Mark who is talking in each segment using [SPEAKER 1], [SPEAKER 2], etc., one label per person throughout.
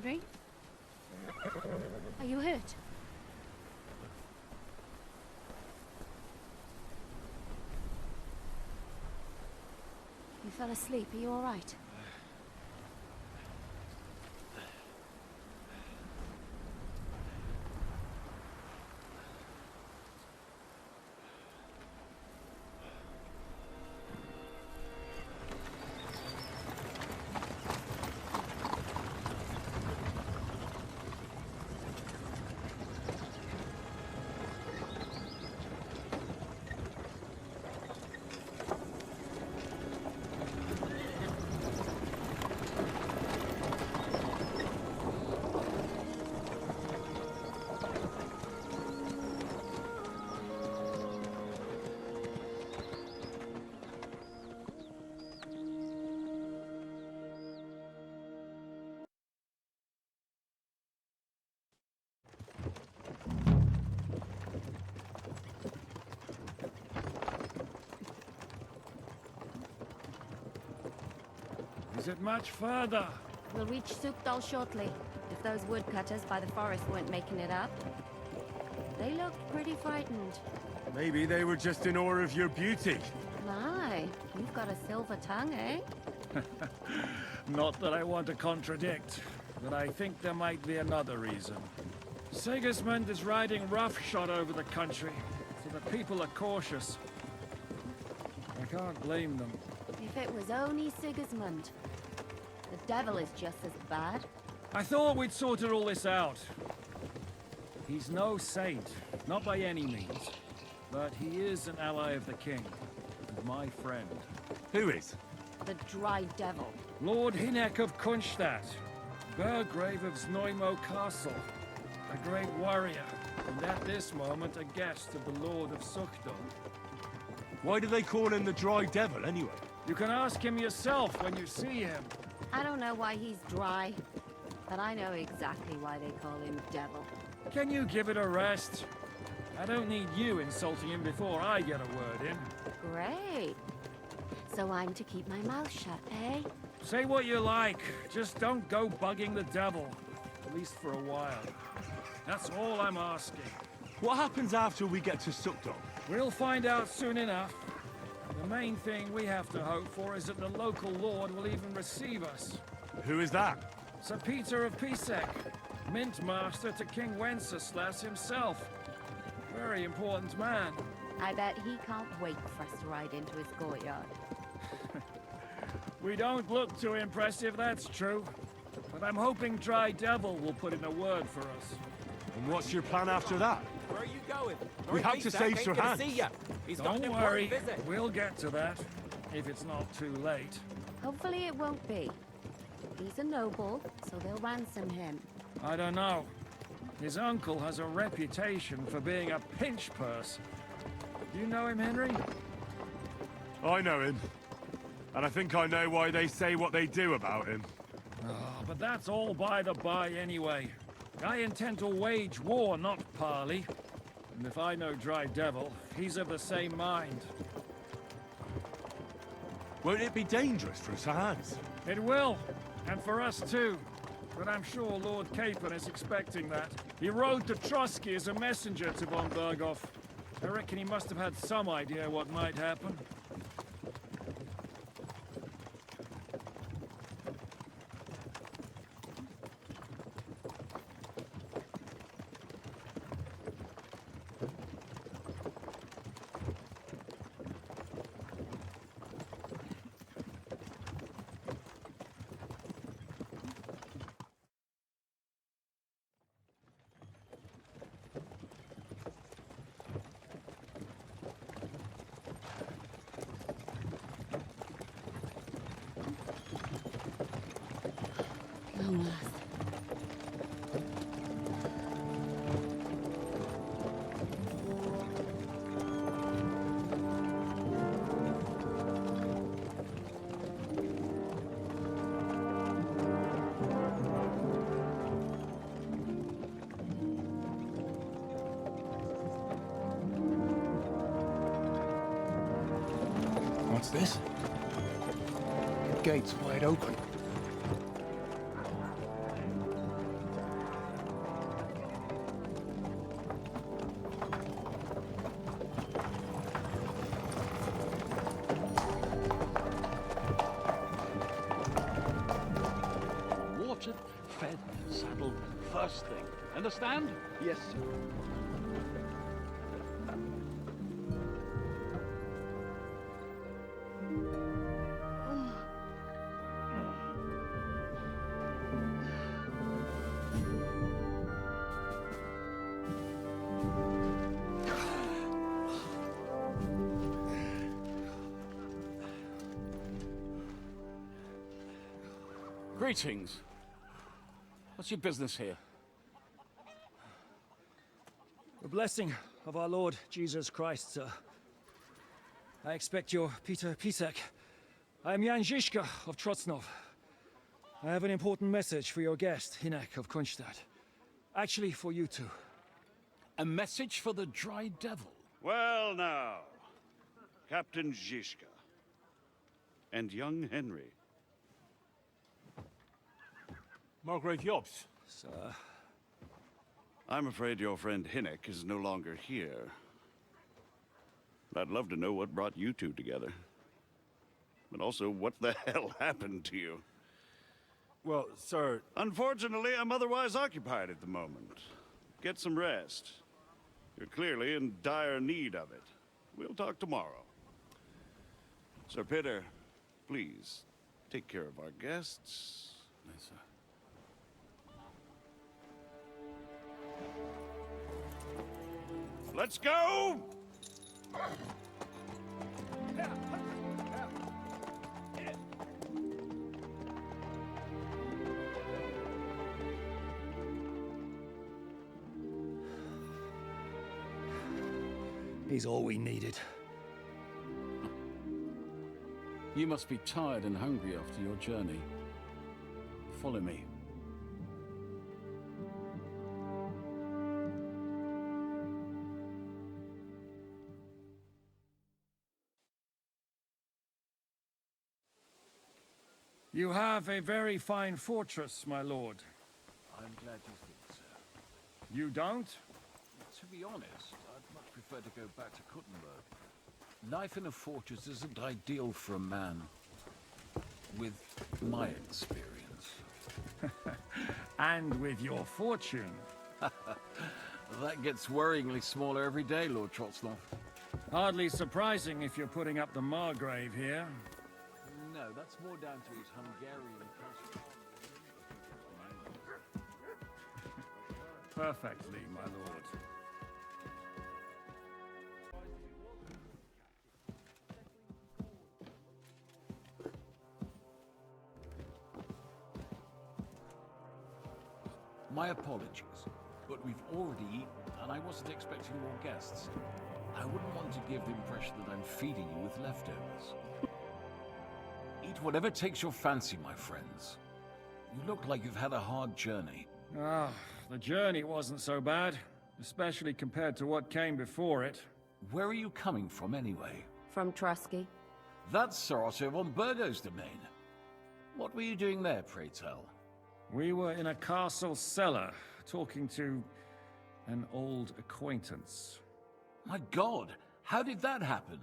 [SPEAKER 1] Henry? Are you hurt? You fell asleep. Are you all right?
[SPEAKER 2] Is it much further?
[SPEAKER 1] We'll reach Sukdal shortly, if those woodcutters by the forest weren't making it up. They looked pretty frightened.
[SPEAKER 3] Maybe they were just in awe of your beauty.
[SPEAKER 1] My, you've got a silver tongue, eh?
[SPEAKER 2] Not that I want to contradict, but I think there might be another reason. Sigismund is riding roughshod over the country, so the people are cautious. I can't blame them.
[SPEAKER 1] If it was only Sigismund. The devil is just as bad.
[SPEAKER 2] I thought we'd sorted all this out. He's no saint, not by any means. But he is an ally of the king, and my friend.
[SPEAKER 3] Who is?
[SPEAKER 1] The dry devil.
[SPEAKER 2] Lord Hynek of Kunstadt, Burgrave of Znojmo Castle, a great warrior, and at this moment a guest of the Lord of Sukdal.
[SPEAKER 3] Why do they call him the Dry Devil, anyway?
[SPEAKER 2] You can ask him yourself when you see him.
[SPEAKER 1] I don't know why he's dry, but I know exactly why they call him devil.
[SPEAKER 2] Can you give it a rest? I don't need you insulting him before I get a word in.
[SPEAKER 1] Great. So I'm to keep my mouth shut, eh?
[SPEAKER 2] Say what you like, just don't go bugging the devil. At least for a while. That's all I'm asking.
[SPEAKER 3] What happens after we get to Sukdal?
[SPEAKER 2] We'll find out soon enough. The main thing we have to hope for is that the local lord will even receive us.
[SPEAKER 3] Who is that?
[SPEAKER 2] Sir Peter of Pisek, Mint Master to King Wenceslas himself. Very important man.
[SPEAKER 1] I bet he can't wait for us to ride into his courtyard.
[SPEAKER 2] We don't look too impressive, that's true. But I'm hoping Dry Devil will put in a word for us.
[SPEAKER 3] And what's your plan after that?
[SPEAKER 4] Where are you going?
[SPEAKER 3] We have to save Sir Hans.
[SPEAKER 4] He's got an
[SPEAKER 2] Don't
[SPEAKER 4] important
[SPEAKER 2] worry,
[SPEAKER 4] visit.
[SPEAKER 2] we'll get to that. If it's not too late.
[SPEAKER 1] Hopefully it won't be. He's a noble, so they'll ransom him.
[SPEAKER 2] I don't know. His uncle has a reputation for being a pinch purse. Do you know him, Henry?
[SPEAKER 3] I know him. And I think I know why they say what they do about him.
[SPEAKER 2] Oh, but that's all by the by anyway. I intend to wage war, not parley. And if I know Dry Devil, he's of the same mind.
[SPEAKER 3] Won't it be dangerous for Sir Hans?
[SPEAKER 2] It will, and for us too. But I'm sure Lord Capon is expecting that. He rode to Trotsky as a messenger to von Berghoff. I reckon he must have had some idea what might happen.
[SPEAKER 1] Long last.
[SPEAKER 5] What's this? The gate's wide open. understand?
[SPEAKER 6] Yes, sir.
[SPEAKER 5] Greetings. What's your business here?
[SPEAKER 2] The blessing of our Lord Jesus Christ, sir. I expect you're Peter Pisek. I am Jan Žižka of Trocnov. I have an important message for your guest, Hinek of Kunstadt. Actually, for you two.
[SPEAKER 5] A message for the Dry Devil?
[SPEAKER 7] Well now, Captain Žižka. And young Henry.
[SPEAKER 3] Margrave Jobs.
[SPEAKER 2] Sir.
[SPEAKER 7] I'm afraid your friend Hinek is no longer here. But I'd love to know what brought you two together. But also, what the hell happened to you?
[SPEAKER 3] Well, sir,
[SPEAKER 7] Unfortunately, I'm otherwise occupied at the moment. Get some rest. You're clearly in dire need of it. We'll talk tomorrow. Sir Peter, please, take care of our guests.
[SPEAKER 5] Yes, sir.
[SPEAKER 7] Let's go!
[SPEAKER 2] He's all we needed.
[SPEAKER 5] You must be tired and hungry after your journey. Follow me.
[SPEAKER 2] You have a very fine fortress, my lord.
[SPEAKER 5] I'm glad you think so.
[SPEAKER 2] You don't?
[SPEAKER 5] To be honest, I'd much prefer to go back to Kuttenberg. Life in a fortress isn't ideal for a man with my experience.
[SPEAKER 2] And with your fortune.
[SPEAKER 5] That gets worryingly smaller every day, Lord Trotslov.
[SPEAKER 2] Hardly surprising if you're putting up the Margrave here.
[SPEAKER 5] No, that's more down to his Hungarian culture.
[SPEAKER 2] Perfectly, my lord.
[SPEAKER 5] My apologies, but we've already eaten, and I wasn't expecting more guests. I wouldn't want to give the impression that I'm feeding you with leftovers. Eat whatever takes your fancy, my friends. You look like you've had a hard journey.
[SPEAKER 2] Ah, the journey wasn't so bad, especially compared to what came before it.
[SPEAKER 5] Where are you coming from, anyway?
[SPEAKER 1] From Trusky.
[SPEAKER 5] That's Sir Otto von Burgo's domain. What were you doing there, pray tell?
[SPEAKER 2] We were in a castle cellar, talking to an old acquaintance.
[SPEAKER 5] My God, how did that happen?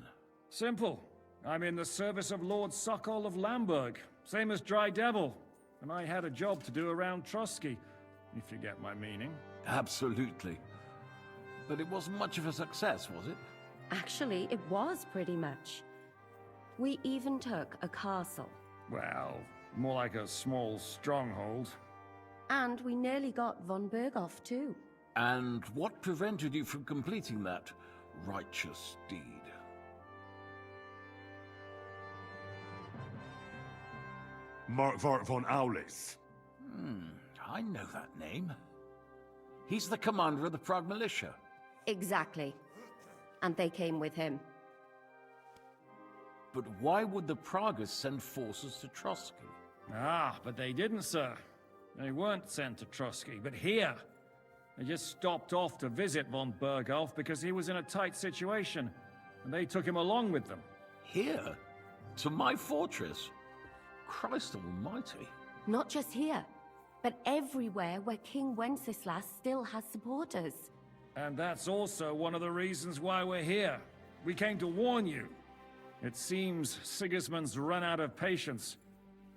[SPEAKER 2] Simple. I'm in the service of Lord Sokol of Lamberg, same as Dry Devil, and I had a job to do around Trusky, if you get my meaning.
[SPEAKER 5] Absolutely. But it wasn't much of a success, was it?
[SPEAKER 1] Actually, it was pretty much. We even took a castle.
[SPEAKER 2] Well, more like a small stronghold.
[SPEAKER 1] And we nearly got von Berghoff, too.
[SPEAKER 5] And what prevented you from completing that righteous deed?
[SPEAKER 3] Markvart von Aulis.
[SPEAKER 5] I know that name. He's the commander of the Prague militia.
[SPEAKER 1] Exactly. And they came with him.
[SPEAKER 5] But why would the Praguers send forces to Trusky?
[SPEAKER 2] Ah, but they didn't, sir. They weren't sent to Trusky, but here. They just stopped off to visit von Berghoff because he was in a tight situation, and they took him along with them.
[SPEAKER 5] Here? To my fortress? Christ almighty.
[SPEAKER 1] Not just here, but everywhere where King Wenceslas still has supporters.
[SPEAKER 2] And that's also one of the reasons why we're here. We came to warn you. It seems Sigismund's run out of patience.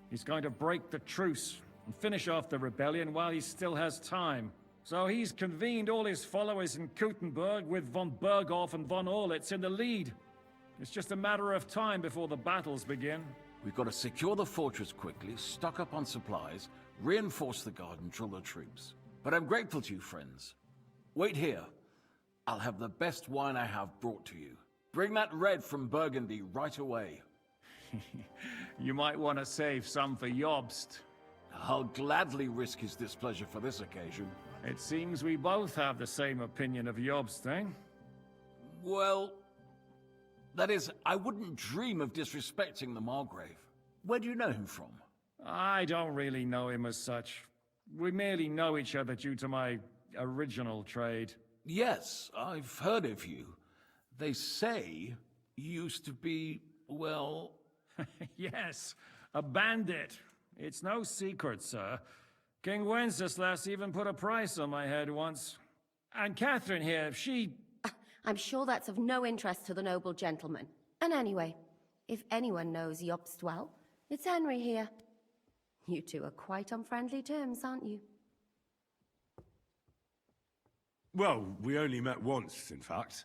[SPEAKER 2] He's going to break the truce and finish off the rebellion while he still has time. So he's convened all his followers in Kuttenberg with von Berghoff and von Orlitz in the lead. It's just a matter of time before the battles begin.
[SPEAKER 5] We've got to secure the fortress quickly, stock up on supplies, reinforce the guard and drill the troops. But I'm grateful to you, friends. Wait here. I'll have the best wine I have brought to you. Bring that red from Burgundy right away.
[SPEAKER 2] You might want to save some for Jobst.
[SPEAKER 5] I'll gladly risk his displeasure for this occasion.
[SPEAKER 2] It seems we both have the same opinion of Jobst, eh?
[SPEAKER 5] Well, that is, I wouldn't dream of disrespecting the Margrave. Where do you know him from?
[SPEAKER 2] I don't really know him as such. We merely know each other due to my original trade.
[SPEAKER 5] Yes, I've heard of you. They say you used to be, well...
[SPEAKER 2] Yes, a bandit. It's no secret, sir. King Wenceslas even put a price on my head once. And Catherine here, she...
[SPEAKER 1] I'm sure that's of no interest to the noble gentleman. And anyway, if anyone knows Jobst well, it's Henry here. You two are quite on friendly terms, aren't you?
[SPEAKER 3] Well, we only met once, in fact.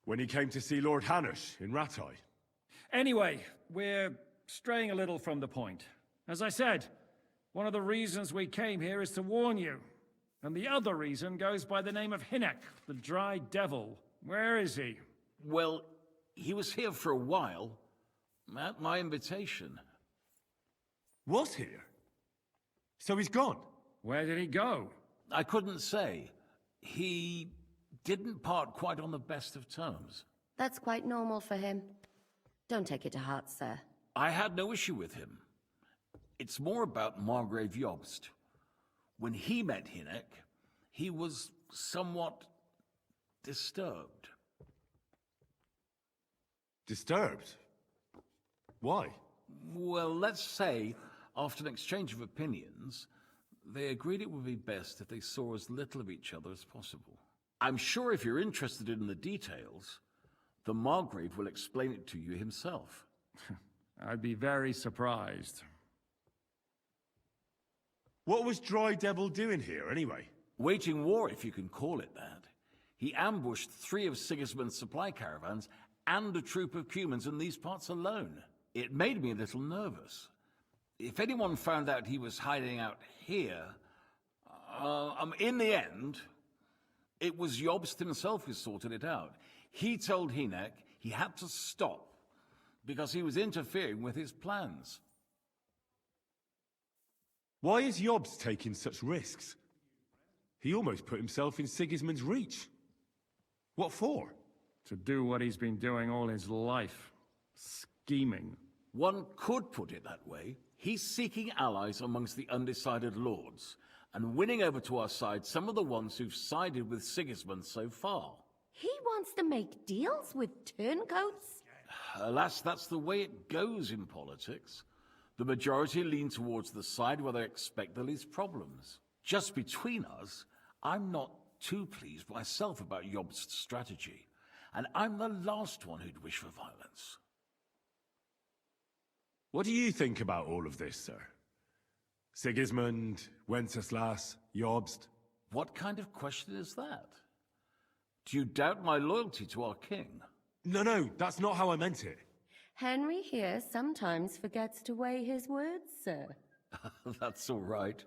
[SPEAKER 3] When he came to see Lord Hanush in Rattay.
[SPEAKER 2] Anyway, we're straying a little from the point. As I said, one of the reasons we came here is to warn you. And the other reason goes by the name of Hinnek, the Dry Devil. Where is he?
[SPEAKER 5] Well, he was here for a while, at my invitation.
[SPEAKER 3] Was here? So he's gone?
[SPEAKER 2] Where did he go?
[SPEAKER 5] I couldn't say. He didn't part quite on the best of terms.
[SPEAKER 1] That's quite normal for him. Don't take it to heart, sir.
[SPEAKER 5] I had no issue with him. It's more about Margrave Jobst. When he met Hinnek, he was somewhat disturbed.
[SPEAKER 3] Disturbed? Why?
[SPEAKER 5] Well, let's say, after an exchange of opinions, they agreed it would be best if they saw as little of each other as possible. I'm sure if you're interested in the details, the Margrave will explain it to you himself.
[SPEAKER 2] I'd be very surprised.
[SPEAKER 3] What was Dry Devil doing here, anyway?
[SPEAKER 5] Waging war, if you can call it that. He ambushed 3 of Sigismund's supply caravans and a troop of Cumans in these parts alone. It made me a little nervous. If anyone found out he was hiding out here... in the end, it was Jobst himself who sorted it out. He told Hinnek he had to stop because he was interfering with his plans.
[SPEAKER 3] Why is Jobst taking such risks? He almost put himself in Sigismund's reach. What for?
[SPEAKER 2] To do what he's been doing all his life. Scheming.
[SPEAKER 5] One could put it that way. He's seeking allies amongst the undecided lords, and winning over to our side some of the ones who've sided with Sigismund so far.
[SPEAKER 1] He wants to make deals with turncoats?
[SPEAKER 5] Alas, that's the way it goes in politics. The majority lean towards the side where they expect the least problems. Just between us, I'm not too pleased myself about Jobst's strategy, and I'm the last one who'd wish for violence.
[SPEAKER 3] What do you think about all of this, sir? Sigismund, Wenceslas, Jobst?
[SPEAKER 5] What kind of question is that? Do you doubt my loyalty to our king?
[SPEAKER 3] No, that's not how I meant it.
[SPEAKER 1] Henry here sometimes forgets to weigh his words, sir.
[SPEAKER 5] That's all right.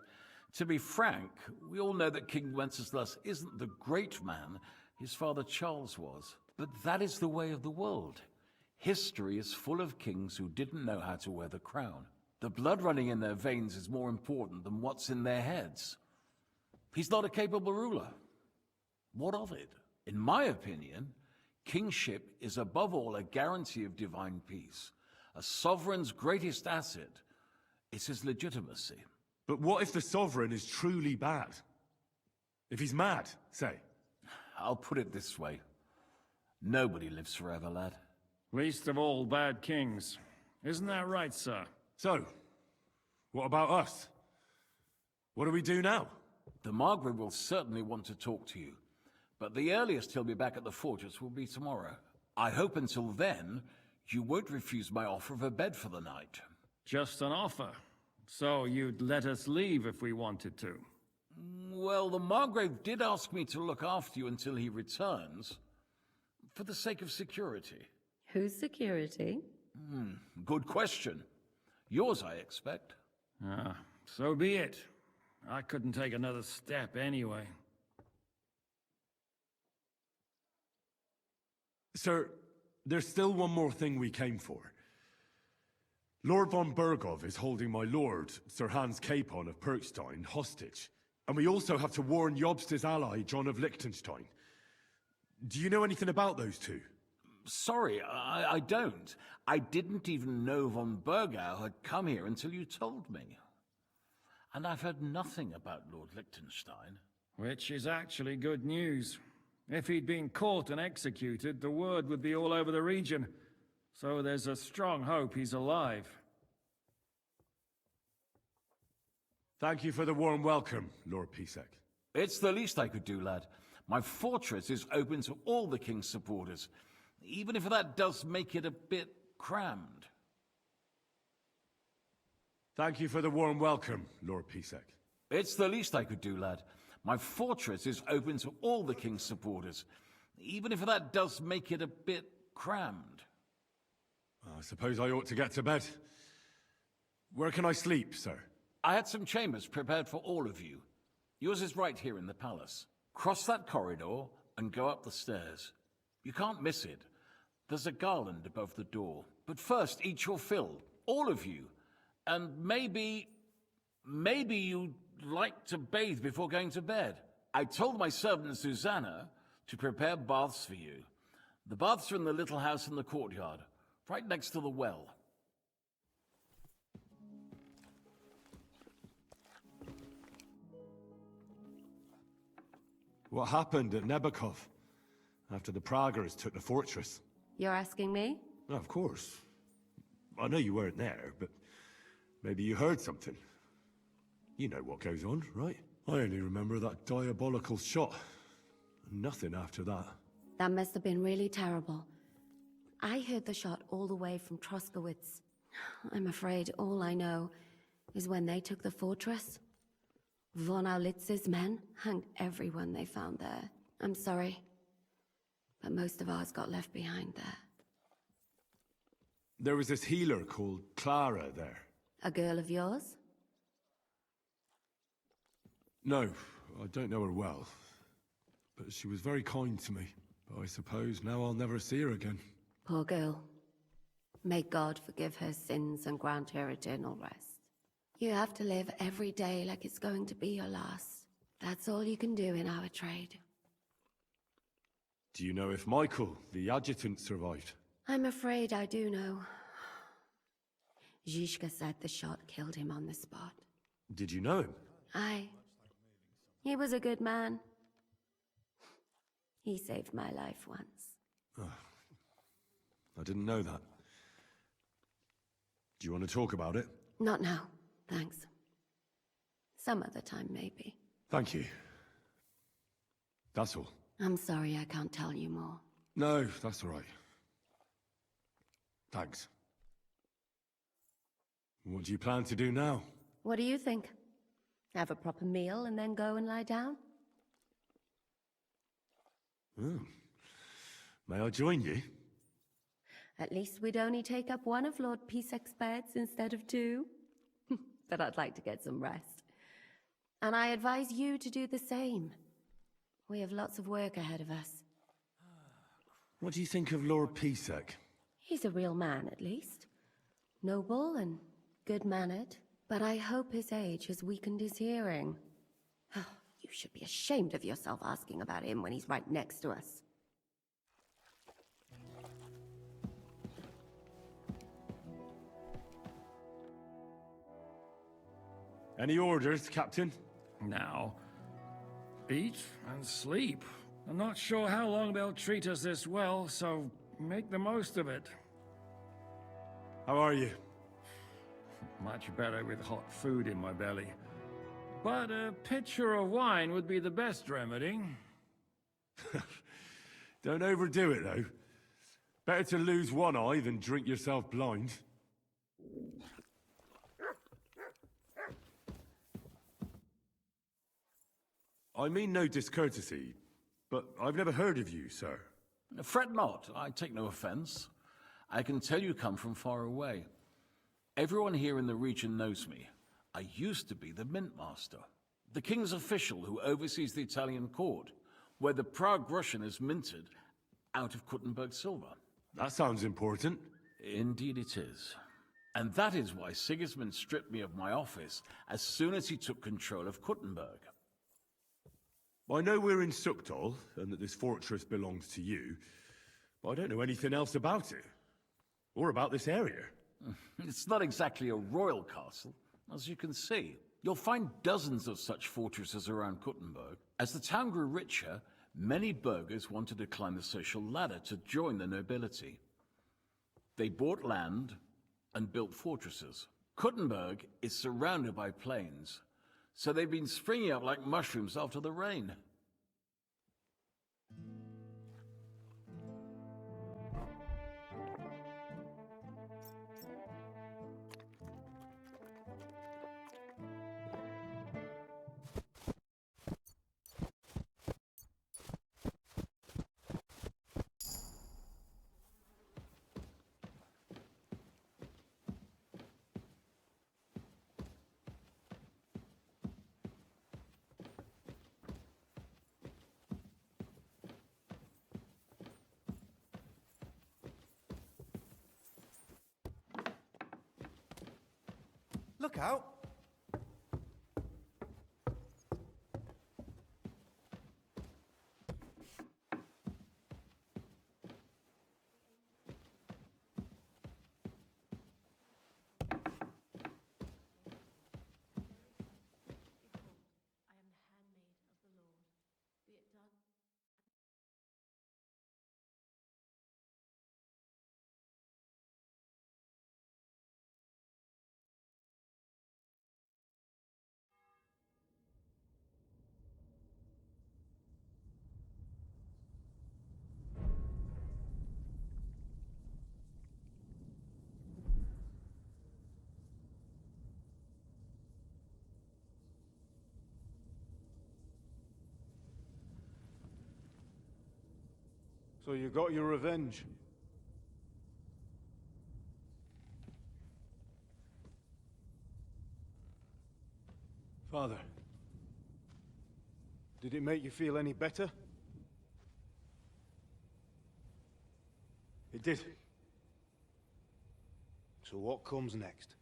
[SPEAKER 5] To be frank, we all know that King Wenceslas isn't the great man his father Charles was. But that is the way of the world. History is full of kings who didn't know how to wear the crown. The blood running in their veins is more important than what's in their heads. He's not a capable ruler. What of it? In my opinion, kingship is above all a guarantee of divine peace. A sovereign's greatest asset is his legitimacy.
[SPEAKER 3] But what if the sovereign is truly bad? If he's mad, say?
[SPEAKER 5] I'll put it this way. Nobody lives forever, lad.
[SPEAKER 2] Least of all bad kings. Isn't that right, sir?
[SPEAKER 3] So, what about us? What do we do now?
[SPEAKER 5] The Margrave will certainly want to talk to you, but the earliest he'll be back at the fortress will be tomorrow. I hope until then, you won't refuse my offer of a bed for the night.
[SPEAKER 2] Just an offer. So you'd let us leave if we wanted to?
[SPEAKER 5] Well, the Margrave did ask me to look after you until he returns, for the sake of security.
[SPEAKER 1] Whose security?
[SPEAKER 5] Good question. Yours, I expect.
[SPEAKER 2] Ah, so be it. I couldn't take another step anyway.
[SPEAKER 3] Sir, there's still one more thing we came for. Lord von Bergov is holding my lord, Sir Hans Capon of Perkstein, hostage. And we also have to warn Jobst's ally, John of Liechtenstein. Do you know anything about those two?
[SPEAKER 5] Sorry, I don't. I didn't even know von Bergau had come here until you told me. And I've heard nothing about Lord Liechtenstein.
[SPEAKER 2] Which is actually good news. If he'd been caught and executed, the word would be all over the region. So there's a strong hope he's alive.
[SPEAKER 3] Thank you for the warm welcome, Lord Pisek.
[SPEAKER 5] It's the least I could do, lad. My fortress is open to all the king's supporters, even if that does make it a bit crammed.
[SPEAKER 3] Thank you for the warm welcome, Lord Pisek.
[SPEAKER 5] It's the least I could do, lad. My fortress is open to all the king's supporters, even if that does make it a bit crammed.
[SPEAKER 3] I suppose I ought to get to bed. Where can I sleep, sir?
[SPEAKER 5] I had some chambers prepared for all of you. Yours is right here in the palace. Cross that corridor and go up the stairs. You can't miss it. There's a garland above the door. But first, eat your fill, all of you. And maybe you'd like to bathe before going to bed. I told my servant Susanna to prepare baths for you. The baths are in the little house in the courtyard, right next to the well.
[SPEAKER 3] What happened at Nebakov after the Praguers took the fortress?
[SPEAKER 1] You're asking me?
[SPEAKER 3] Of course. I know you weren't there, but maybe you heard something. You know what goes on, right? I only remember that diabolical shot. Nothing after that.
[SPEAKER 1] That must have been really terrible. I heard the shot all the way from Troskowitz. I'm afraid all I know is when they took the fortress, von Aulitz's men hanged everyone they found there. I'm sorry, but most of ours got left behind there.
[SPEAKER 3] There was this healer called Clara there.
[SPEAKER 1] A girl of yours?
[SPEAKER 3] No, I don't know her well. But she was very kind to me. But I suppose now I'll never see her again.
[SPEAKER 1] Poor girl. May God forgive her sins and grant her eternal rest. You have to live every day like it's going to be your last. That's all you can do in our trade.
[SPEAKER 3] Do you know if Michael, the adjutant, survived?
[SPEAKER 1] I'm afraid I do know. Zizka said the shot killed him on the spot.
[SPEAKER 3] Did you know him?
[SPEAKER 1] Aye. He was a good man. He saved my life once.
[SPEAKER 3] I didn't know that. Do you want to talk about it?
[SPEAKER 1] Not now, thanks. Some other time, maybe.
[SPEAKER 3] Thank you. That's all.
[SPEAKER 1] I'm sorry I can't tell you more.
[SPEAKER 3] No, that's all right. Thanks. What do you plan to do now?
[SPEAKER 1] What do you think? Have a proper meal and then go and lie down?
[SPEAKER 3] Oh. May I join you?
[SPEAKER 1] At least we'd only take up one of Lord Pisek's beds instead of two. But I'd like to get some rest. And I advise you to do the same. We have lots of work ahead of us.
[SPEAKER 3] What do you think of Lord Pisek?
[SPEAKER 1] He's a real man, at least. Noble and good-mannered. But I hope his age has weakened his hearing. You should be ashamed of yourself asking about him when he's right next to us.
[SPEAKER 3] Any orders, Captain?
[SPEAKER 2] Now, eat and sleep. I'm not sure how long they'll treat us this well, so make the most of it.
[SPEAKER 3] How are you?
[SPEAKER 2] Much better with hot food in my belly. But a pitcher of wine would be the best remedy.
[SPEAKER 3] Don't overdo it, though. Better to lose one eye than drink yourself blind. I mean no discourtesy, but I've never heard of you, sir.
[SPEAKER 5] Fret not, I take no offense. I can tell you come from far away. Everyone here in the region knows me. I used to be the Mint Master, the king's official who oversees the Italian court, where the Prague Russian is minted out of Kuttenberg silver.
[SPEAKER 3] That sounds important.
[SPEAKER 5] Indeed it is. And that is why Sigismund stripped me of my office as soon as he took control of Kuttenberg.
[SPEAKER 3] I know we're in Sukdal, and that this fortress belongs to you, but I don't know anything else about it. Or about this area.
[SPEAKER 5] It's not exactly a royal castle, as you can see. You'll find dozens of such fortresses around Kuttenberg. As the town grew richer, many burghers wanted to climb the social ladder to join the nobility. They bought land and built fortresses. Kuttenberg is surrounded by plains, so they've been springing up like mushrooms after the rain.
[SPEAKER 6] Look out!
[SPEAKER 8] So you got your revenge? Father, did it make you feel any better? It did. So what comes next?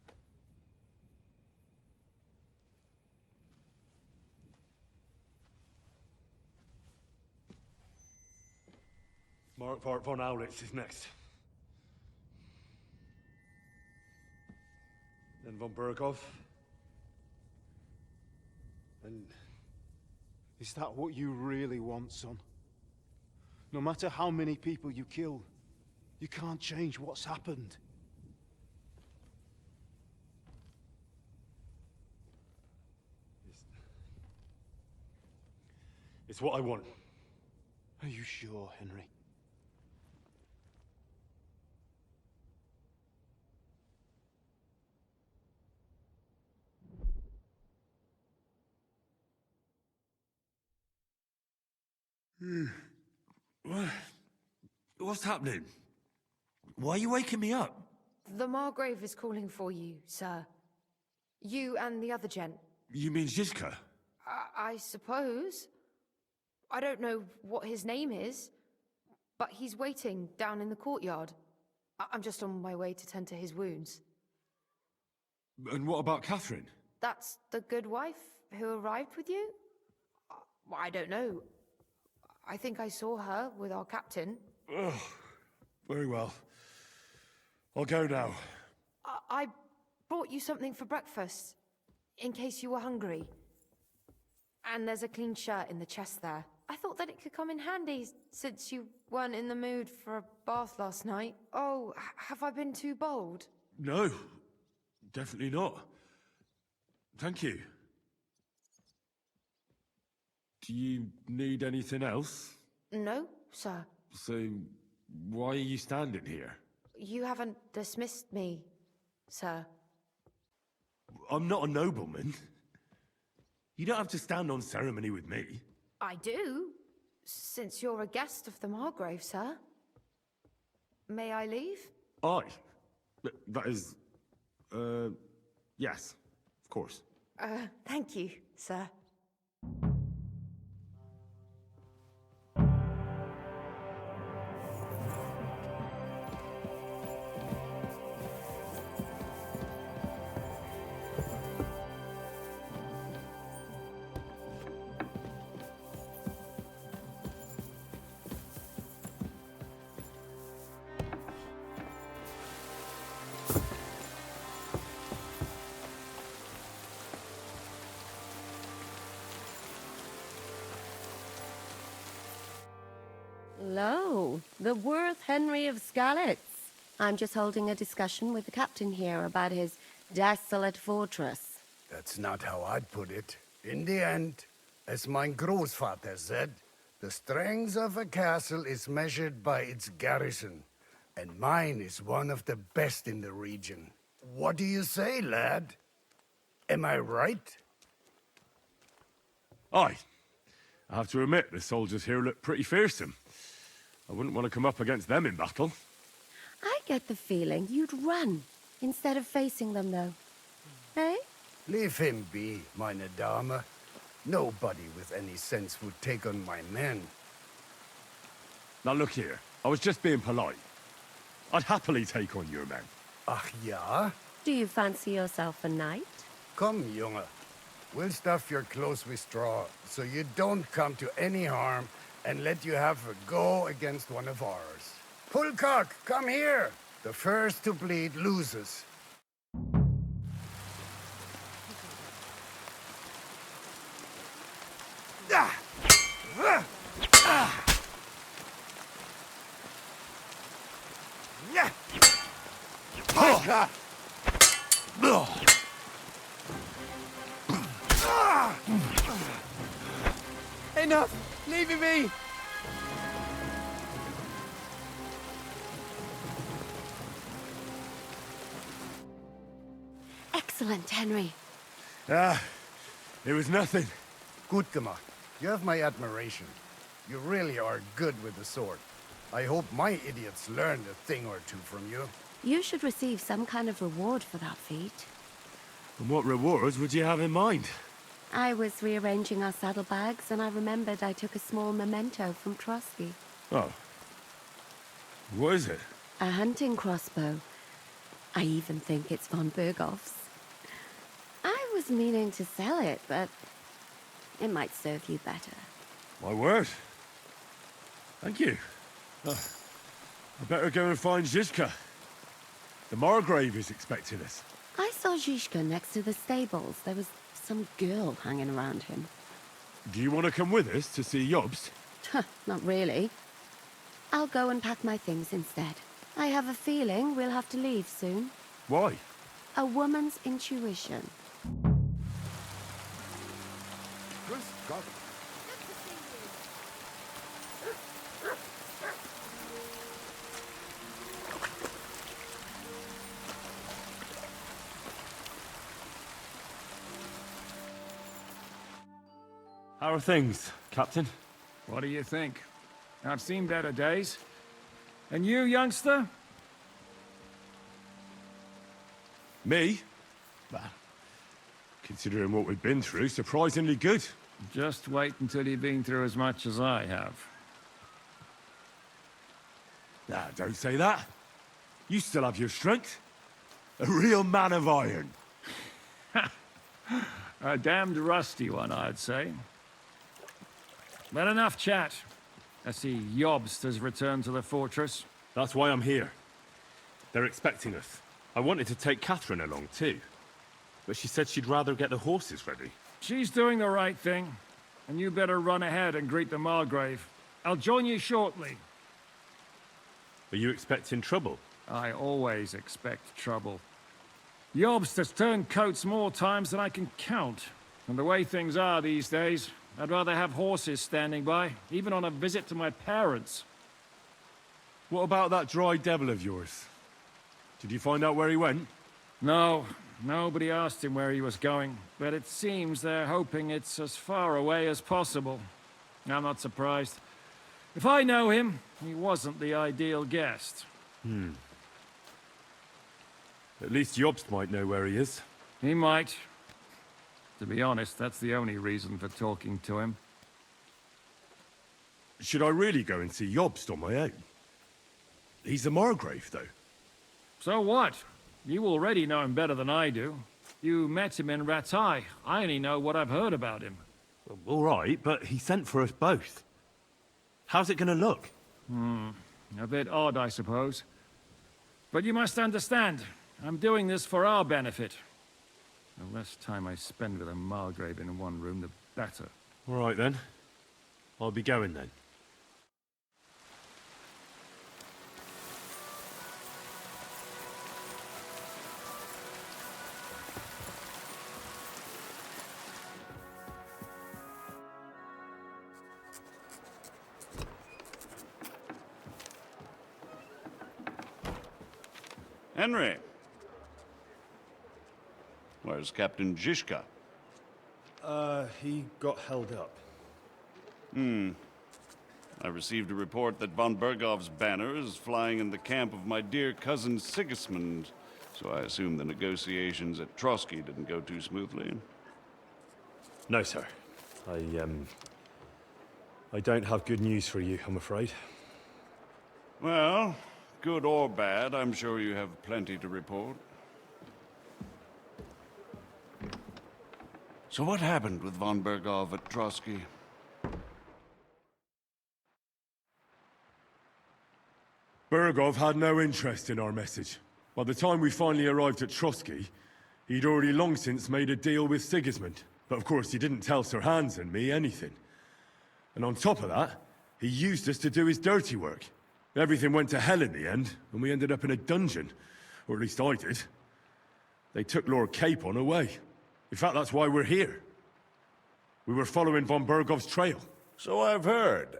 [SPEAKER 3] Mark von Aulitz is next. Then von Burgov.
[SPEAKER 8] And is that what you really want, son? No matter how many people you kill, you can't change what's happened.
[SPEAKER 3] It's what I want.
[SPEAKER 8] Are you sure, Henry?
[SPEAKER 3] What's happening? Why are you waking me up?
[SPEAKER 9] The Margrave is calling for you, sir. You and the other gent.
[SPEAKER 3] You mean Zizka?
[SPEAKER 9] I suppose. I don't know what his name is, but he's waiting down in the courtyard. I'm just on my way to tend to his wounds.
[SPEAKER 3] And what about Catherine?
[SPEAKER 9] That's the good wife who arrived with you? I don't know. I think I saw her with our captain.
[SPEAKER 3] Oh, very well. I'll go now.
[SPEAKER 9] I brought you something for breakfast, in case you were hungry. And there's a clean shirt in the chest there. I thought that it could come in handy, since you weren't in the mood for a bath last night. Oh, have I been too bold?
[SPEAKER 3] No, definitely not. Thank you. Do you need anything else?
[SPEAKER 9] No, sir.
[SPEAKER 3] So, why are you standing here?
[SPEAKER 9] You haven't dismissed me, sir.
[SPEAKER 3] I'm not a nobleman. You don't have to stand on ceremony with me.
[SPEAKER 9] I do, since you're a guest of the Margrave, sir. May I leave?
[SPEAKER 3] Aye. That is... yes. Of course.
[SPEAKER 9] Thank you, sir.
[SPEAKER 1] Lo, the Worth Henry of Skalitz. I'm just holding a discussion with the captain here about his desolate fortress.
[SPEAKER 6] That's not how I'd put it. In the end, as mein Großvater said, the strength of a castle is measured by its garrison, and mine is one of the best in the region. What do you say, lad? Am I right?
[SPEAKER 3] Aye. I have to admit, the soldiers here look pretty fearsome. I wouldn't want to come up against them in battle.
[SPEAKER 1] I get the feeling you'd run instead of facing them, though. Eh?
[SPEAKER 6] Leave him be, meine Dame. Nobody with any sense would take on my men.
[SPEAKER 3] Now look here, I was just being polite. I'd happily take on your men.
[SPEAKER 6] Ach ja?
[SPEAKER 1] Do you fancy yourself a knight?
[SPEAKER 6] Come, Junge. We'll stuff your clothes with straw, so you don't come to any harm, and let you have a go against one of ours. Pulcock, come here! The first to bleed loses.
[SPEAKER 4] Enough! Leave him be!
[SPEAKER 1] Excellent, Henry.
[SPEAKER 3] It was nothing.
[SPEAKER 6] Gut gemacht. You have my admiration. You really are good with the sword. I hope my idiots learned a thing or two from you.
[SPEAKER 1] You should receive some kind of reward for that feat.
[SPEAKER 3] And what rewards would you have in mind?
[SPEAKER 1] I was rearranging our saddlebags, and I remembered I took a small memento from Trotsky.
[SPEAKER 3] Oh. What is it?
[SPEAKER 1] A hunting crossbow. I even think it's von Berghoff's. I was meaning to sell it, but it might serve you better.
[SPEAKER 3] My word. Thank you. I better go and find Zizka. The Margrave is expecting us.
[SPEAKER 1] I saw Zizka next to the stables. There was some girl hanging around him.
[SPEAKER 3] Do you want to come with us to see Jobst?
[SPEAKER 1] Not really. I'll go and pack my things instead. I have a feeling we'll have to leave soon.
[SPEAKER 3] Why?
[SPEAKER 1] A woman's intuition.
[SPEAKER 3] How are things, Captain?
[SPEAKER 2] What do you think? I've seen better days. And you, youngster?
[SPEAKER 3] Me? Well, considering what we've been through, surprisingly good.
[SPEAKER 2] Just wait until you've been through as much as I have.
[SPEAKER 3] Ah, don't say that. You still have your strength. A real man of iron.
[SPEAKER 2] A damned rusty one, I'd say. But enough chat. I see Jobst has returned to the fortress.
[SPEAKER 3] That's why I'm here. They're expecting us. I wanted to take Catherine along too, but she said she'd rather get the horses ready.
[SPEAKER 2] She's doing the right thing, and you better run ahead and greet the Margrave. I'll join you shortly.
[SPEAKER 3] Are you expecting trouble?
[SPEAKER 2] I always expect trouble. Jobst has turned coats more times than I can count. And the way things are these days, I'd rather have horses standing by, even on a visit to my parents.
[SPEAKER 3] What about that dry devil of yours? Did you find out where he went?
[SPEAKER 2] No, nobody asked him where he was going, but it seems they're hoping it's as far away as possible. I'm not surprised. If I know him, he wasn't the ideal guest.
[SPEAKER 3] At least Jobst might know where he is.
[SPEAKER 2] He might. To be honest, that's the only reason for talking to him.
[SPEAKER 3] Should I really go and see Jobst on my own? He's a Margrave, though.
[SPEAKER 2] So what? You already know him better than I do. You met him in Rattay. I only know what I've heard about him.
[SPEAKER 3] All right, but he sent for us both. How's it gonna look?
[SPEAKER 2] A bit odd, I suppose. But you must understand, I'm doing this for our benefit. The less time I spend with a Margrave in one room, the better.
[SPEAKER 3] All right, then. I'll be going, then.
[SPEAKER 7] Henry. Where's Captain Zizka?
[SPEAKER 8] He got held up.
[SPEAKER 7] I received a report that von Bergov's banner is flying in the camp of my dear cousin Sigismund, so I assume the negotiations at Trotsky didn't go too smoothly.
[SPEAKER 3] No, sir. I don't have good news for you, I'm afraid.
[SPEAKER 7] Well, good or bad, I'm sure you have plenty to report. So what happened with von Bergov at Trotsky?
[SPEAKER 3] Bergov had no interest in our message. By the time we finally arrived at Trotsky, he'd already long since made a deal with Sigismund. But of course, he didn't tell Sir Hans and me anything. And on top of that, he used us to do his dirty work. Everything went to hell in the end, and we ended up in a dungeon. Or at least I did. They took Lord Capon away. In fact, that's why we're here. We were following von Bergov's trail.
[SPEAKER 10] So I've heard.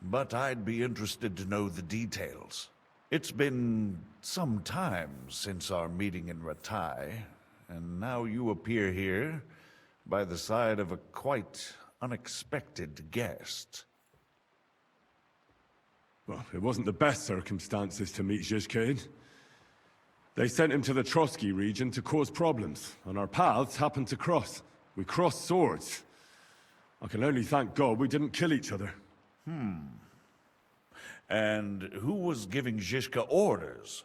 [SPEAKER 10] But I'd be interested to know the details. It's been some time since our meeting in Rattay, and now you appear here by the side of a quite unexpected guest.
[SPEAKER 3] Well, it wasn't the best circumstances to meet Zizka in. They sent him to the Trotsky region to cause problems, and our paths happened to cross. We crossed swords. I can only thank God we didn't kill each other.
[SPEAKER 10] And who was giving Zizka orders?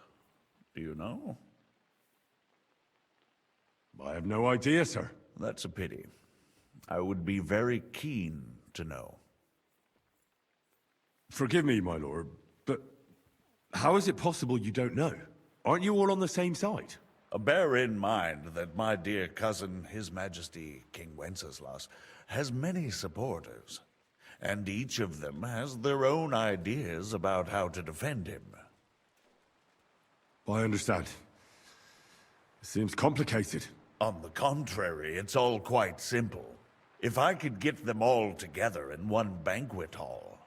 [SPEAKER 10] Do you know?
[SPEAKER 3] I have no idea, sir.
[SPEAKER 10] That's a pity. I would be very keen to know.
[SPEAKER 3] Forgive me, my lord, but how is it possible you don't know? Aren't you all on the same side?
[SPEAKER 10] Bear in mind that my dear cousin, His Majesty King Wenceslas, has many supporters, and each of them has their own ideas about how to defend him.
[SPEAKER 3] I understand. It seems complicated.
[SPEAKER 10] On the contrary, it's all quite simple. If I could get them all together in one banquet hall,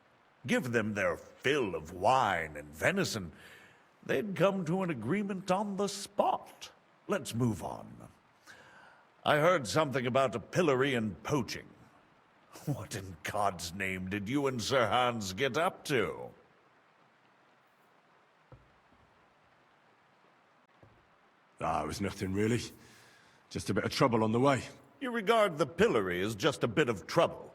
[SPEAKER 10] give them their fill of wine and venison, they'd come to an agreement on the spot. Let's move on. I heard something about a pillory and poaching. What in God's name did you and Sir Hans get up to?
[SPEAKER 3] It was nothing really. Just a bit of trouble on the way.
[SPEAKER 10] You regard the pillory as just a bit of trouble.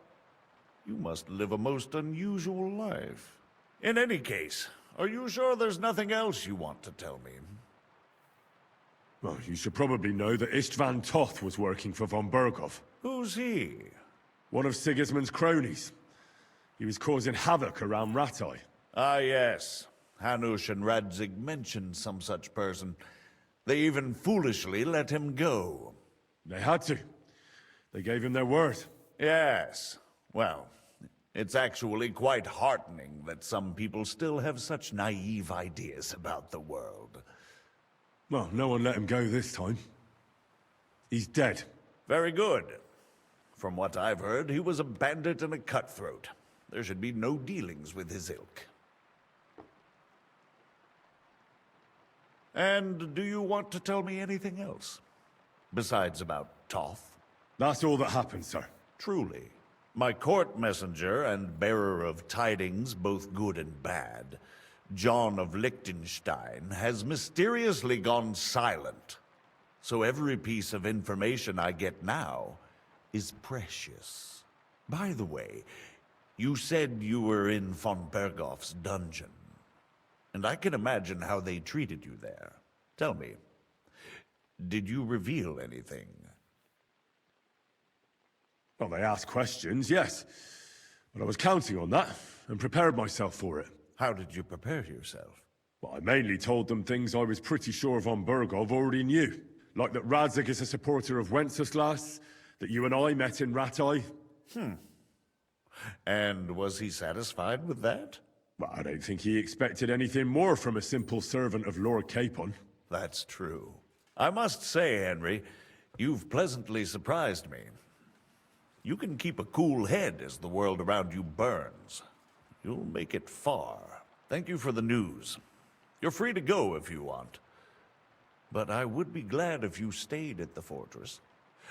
[SPEAKER 10] You must live a most unusual life. In any case, are you sure there's nothing else you want to tell me?
[SPEAKER 3] Well, you should probably know that Istvan Toth was working for von Bergov.
[SPEAKER 10] Who's he?
[SPEAKER 3] One of Sigismund's cronies. He was causing havoc around Rattay.
[SPEAKER 10] Ah, yes. Hanush and Radzig mentioned some such person. They even foolishly let him go.
[SPEAKER 3] They had to. They gave him their word.
[SPEAKER 10] Yes. Well, it's actually quite heartening that some people still have such naive ideas about the world.
[SPEAKER 3] Well, no one let him go this time. He's dead.
[SPEAKER 10] Very good. From what I've heard, he was a bandit and a cutthroat. There should be no dealings with his ilk. And do you want to tell me anything else? Besides about Toth?
[SPEAKER 3] That's all that happened, sir.
[SPEAKER 10] Truly. My court messenger and bearer of tidings, both good and bad, John of Liechtenstein, has mysteriously gone silent. So every piece of information I get now is precious. By the way, you said you were in von Bergoff's dungeon. And I can imagine how they treated you there. Tell me, did you reveal anything?
[SPEAKER 3] Well, they asked questions, yes. But I was counting on that, and prepared myself for it.
[SPEAKER 10] How did you prepare yourself?
[SPEAKER 3] Well, I mainly told them things I was pretty sure von Bergov already knew. Like that Radzig is a supporter of Wenceslas, that you and I met in Ratai.
[SPEAKER 10] And was he satisfied with that?
[SPEAKER 3] Well, I don't think he expected anything more from a simple servant of Lord Capon.
[SPEAKER 10] That's true. I must say, Henry, you've pleasantly surprised me. You can keep a cool head as the world around you burns. You'll make it far. Thank you for the news. You're free to go if you want. But I would be glad if you stayed at the fortress.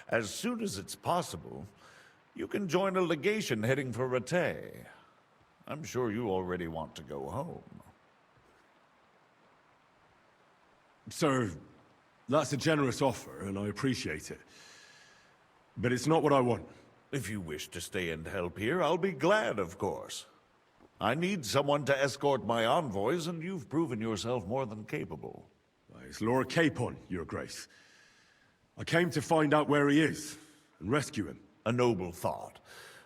[SPEAKER 10] As soon as it's possible, you can join a legation heading for Rattay. I'm sure you already want to go home.
[SPEAKER 3] Sir, that's a generous offer, and I appreciate it. But it's not what I want.
[SPEAKER 10] If you wish to stay and help here, I'll be glad, of course. I need someone to escort my envoys, and you've proven yourself more than capable.
[SPEAKER 3] It's Lord Capon, Your Grace. I came to find out where he is, and rescue him.
[SPEAKER 10] A noble thought.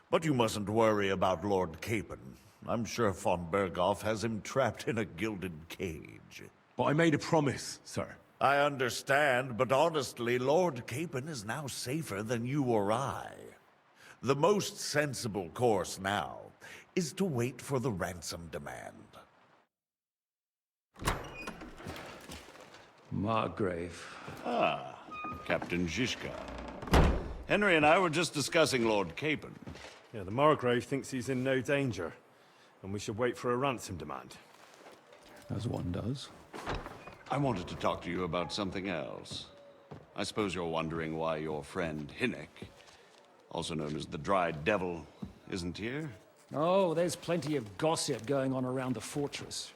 [SPEAKER 10] But you mustn't worry about Lord Capon. I'm sure von Bergoff has him trapped in a gilded cage.
[SPEAKER 3] But I made a promise, sir.
[SPEAKER 10] I understand, but honestly, Lord Capon is now safer than you or I. The most sensible course now is to wait for the ransom demand.
[SPEAKER 2] Margrave.
[SPEAKER 7] Ah, Captain Zizka. Henry and I were just discussing Lord Capon.
[SPEAKER 11] Yeah, the Margrave thinks he's in no danger, and we should wait for a ransom demand.
[SPEAKER 2] As one does.
[SPEAKER 7] I wanted to talk to you about something else. I suppose you're wondering why your friend Hinnek, also known as the Dried Devil, isn't here?
[SPEAKER 2] Oh, there's plenty of gossip going on around the fortress.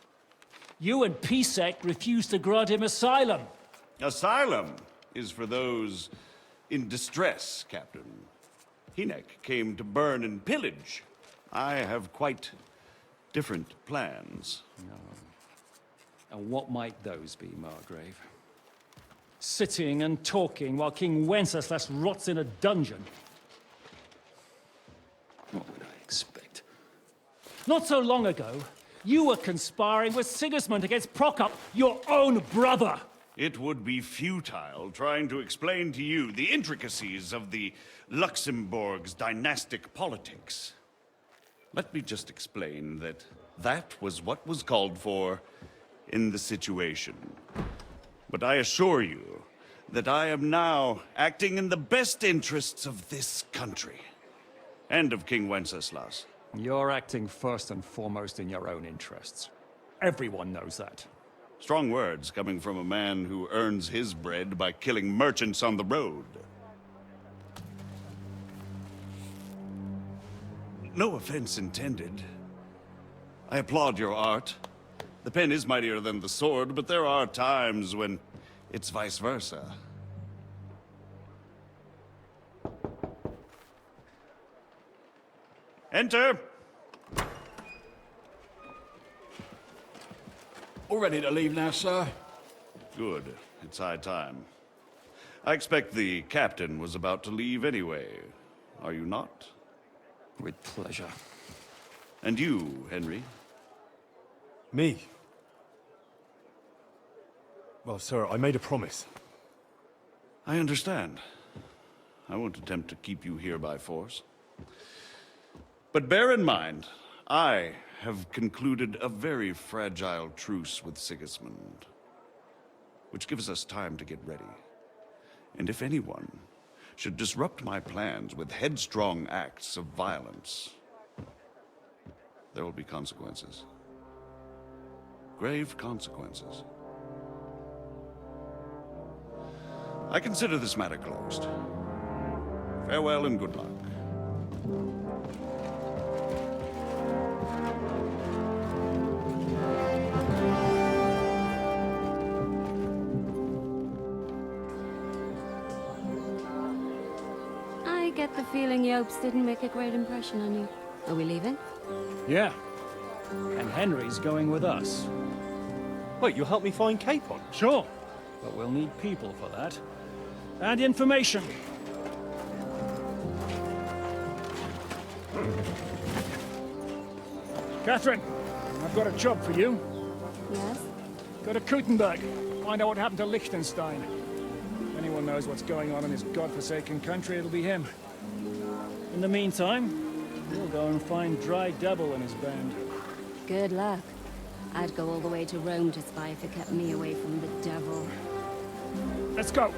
[SPEAKER 2] You and Pisek refused to grant him asylum.
[SPEAKER 7] Asylum is for those in distress, Captain. Hinnek came to burn and pillage. I have quite different plans.
[SPEAKER 2] And what might those be, Margrave? Sitting and talking while King Wenceslas rots in a dungeon. What would I expect? Not so long ago, you were conspiring with Sigismund against Prokop, your own brother.
[SPEAKER 7] It would be futile trying to explain to you the intricacies of the Luxembourg's dynastic politics. Let me just explain that that was what was called for in the situation. But I assure you that I am now acting in the best interests of this country and of King Wenceslas.
[SPEAKER 2] You're acting first and foremost in your own interests. Everyone knows that.
[SPEAKER 7] Strong words coming from a man who earns his bread by killing merchants on the road. No offense intended. I applaud your art. The pen is mightier than the sword, but there are times when it's vice versa. Enter!
[SPEAKER 5] All ready to leave now, sir?
[SPEAKER 7] Good. It's high time. I expect the captain was about to leave anyway. Are you not?
[SPEAKER 2] With pleasure.
[SPEAKER 7] And you, Henry?
[SPEAKER 3] Me? Well, sir, I made a promise.
[SPEAKER 7] I understand. I won't attempt to keep you here by force. But bear in mind, I have concluded a very fragile truce with Sigismund, which gives us time to get ready. And if anyone should disrupt my plans with headstrong acts of violence, there will be consequences. Grave consequences. I consider this matter closed. Farewell and good luck.
[SPEAKER 1] I get the feeling Yopes didn't make a great impression on you. Are we leaving?
[SPEAKER 2] Yeah. And Henry's going with us.
[SPEAKER 11] Wait, you'll help me find Capon?
[SPEAKER 2] Sure. But we'll need people for that. And information. Catherine, I've got a job for you.
[SPEAKER 1] Yes?
[SPEAKER 2] Go to Kuttenberg. Find out what happened to Liechtenstein. If anyone knows what's going on in this godforsaken country, it'll be him. In the meantime, we'll go and find Dry Devil and his band.
[SPEAKER 1] Good luck. I'd go all the way to Rome to spy if it kept me away from the devil.
[SPEAKER 2] Let's go.